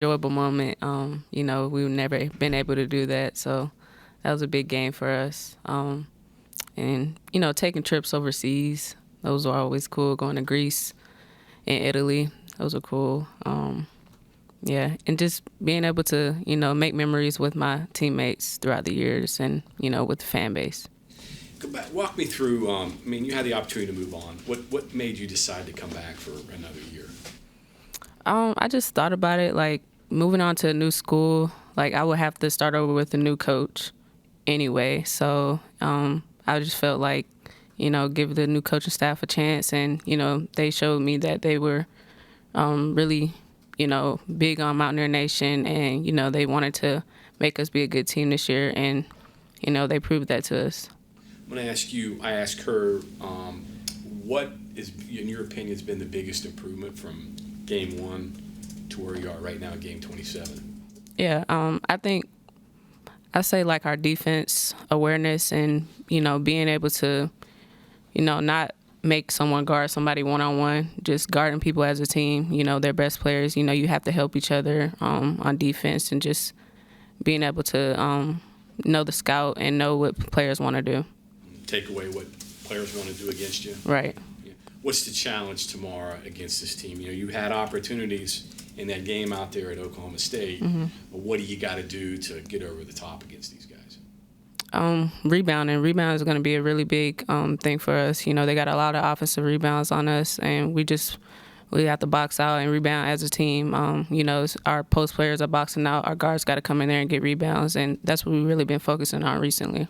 enjoyable moment. We've never been able to do that, so that was a big game for us. And taking trips overseas, those were always cool. Going to Greece and Italy, those were cool. Yeah, and just being able to make memories with my teammates throughout the years, and with the fan base. Go back, walk me through. You had the opportunity to move on. What made you decide to come back for another year? I just thought about it, like moving on to a new school. Like I would have to start over with a new coach anyway. So I just felt like, give the new coaching staff a chance, and they showed me that they were really, big on Mountaineer Nation, and they wanted to make us be a good team this year, and they proved that to us. When I ask her, what is, in your opinion, has been the biggest improvement from game 1 to where you are right now, game 27? Yeah, I say like our defense awareness, and being able to not make someone guard somebody one-on-one, just guarding people as a team. Their best players, you have to help each other on defense, and just being able to know the scout and know what players want to do. Take away what players want to do against you. Right. Yeah. What's the challenge tomorrow against this team? You had opportunities in that game out there at Oklahoma State. Mm-hmm. But what do you got to do to get over the top against these guys? Rebounding. Rebound is going to be a really big thing for us. They got a lot of offensive rebounds on us, and we have to box out and rebound as a team. Our post players are boxing out. Our guards got to come in there and get rebounds, and that's what we've really been focusing on recently.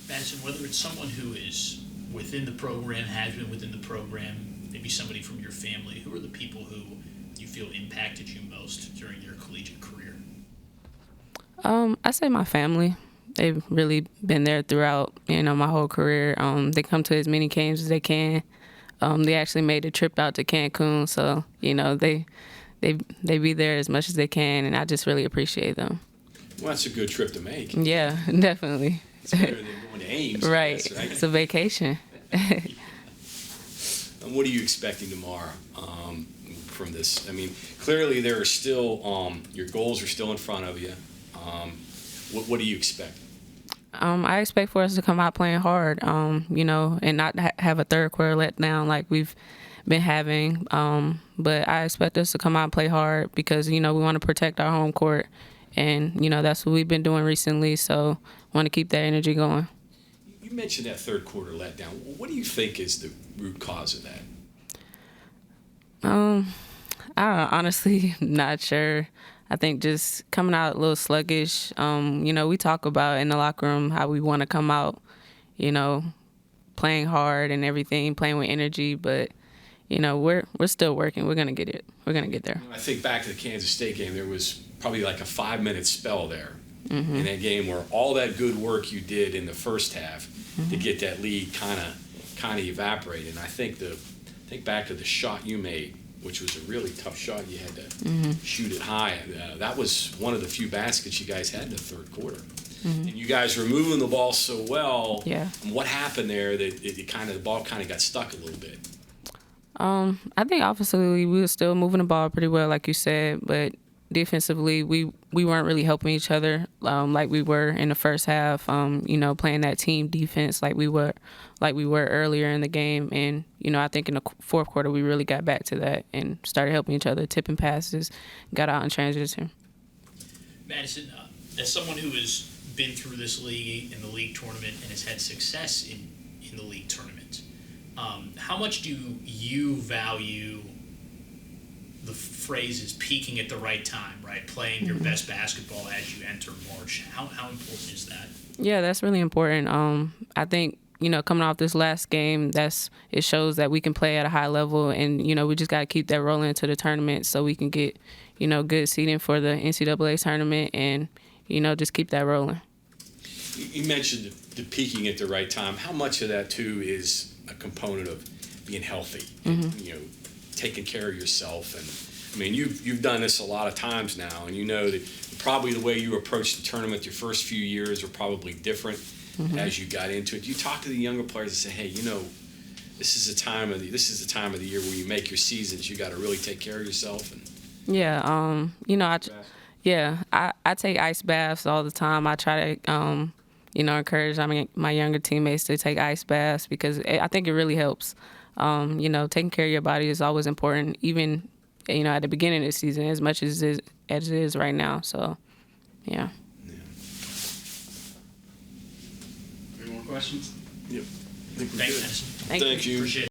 Madisen, whether it's someone who is within the program, has been within the program, maybe somebody from your family, who are the people who you feel impacted you most during your collegiate career? I say my family. They've really been there throughout, my whole career. They come to as many games as they can. They actually made a trip out to Cancun, so they be there as much as they can, and I just really appreciate them. Well, that's a good trip to make. Yeah, definitely. It's better than going to Ames. Right. Guess, right? It's a vacation. And what are you expecting tomorrow from this? Clearly there are still your goals are still in front of you. What do you expect? I expect for us to come out playing hard, and not have a third quarter letdown like we've been having. But I expect us to come out and play hard because, we want to protect our home court. And, that's what we've been doing recently. So want to keep that energy going. You mentioned that third quarter letdown. What do you think is the root cause of that? I'm honestly not sure. I think just coming out a little sluggish. We talk about in the locker room how we want to come out, playing hard and everything, playing with energy. But, we're still working. We're going to get it. We're going to get there. I think back to the Kansas State game, there was probably like a 5-minute spell there in that game where all that good work you did in the first half to get that lead kind of evaporated. And I think back to the shot you made, which was a really tough shot. You had to shoot it high. That was one of the few baskets you guys had in the third quarter. And you guys were moving the ball so well. Yeah. And what happened there that the ball kind of got stuck a little bit? I think offensively we were still moving the ball pretty well, like you said, but defensively we weren't really helping each other like we were in the first half. Playing that team defense like we were earlier in the game, and I think in the fourth quarter we really got back to that and started helping each other, tipping passes, got out in transition. Madisen, as someone who has been through this league in the league tournament and has had success in the league tournament, how much do you value the phrase is peaking at the right time, right? Playing your best basketball as you enter March. How important is that? Yeah, that's really important. I think, coming off this last game, it shows that we can play at a high level, and, we just got to keep that rolling into the tournament so we can get, good seeding for the NCAA tournament and, just keep that rolling. You mentioned the peaking at the right time. How much of that, too, is a component of being healthy and, taking care of yourself? And you've done this a lot of times now, and that probably the way you approached the tournament your first few years were probably different as you got into it. Do you talk to the younger players and say, hey, this is the time of the year where you make your seasons. You got to really take care of yourself? And Yeah, I take ice baths all the time. I try to, encourage my younger teammates to take ice baths because I think it really helps. Taking care of your body is always important, even, at the beginning of the season as much as it is right now. So, yeah. Any more questions? Yep. I think we're Thanks, good. Madison. Thank you. Thank you. Appreciate it.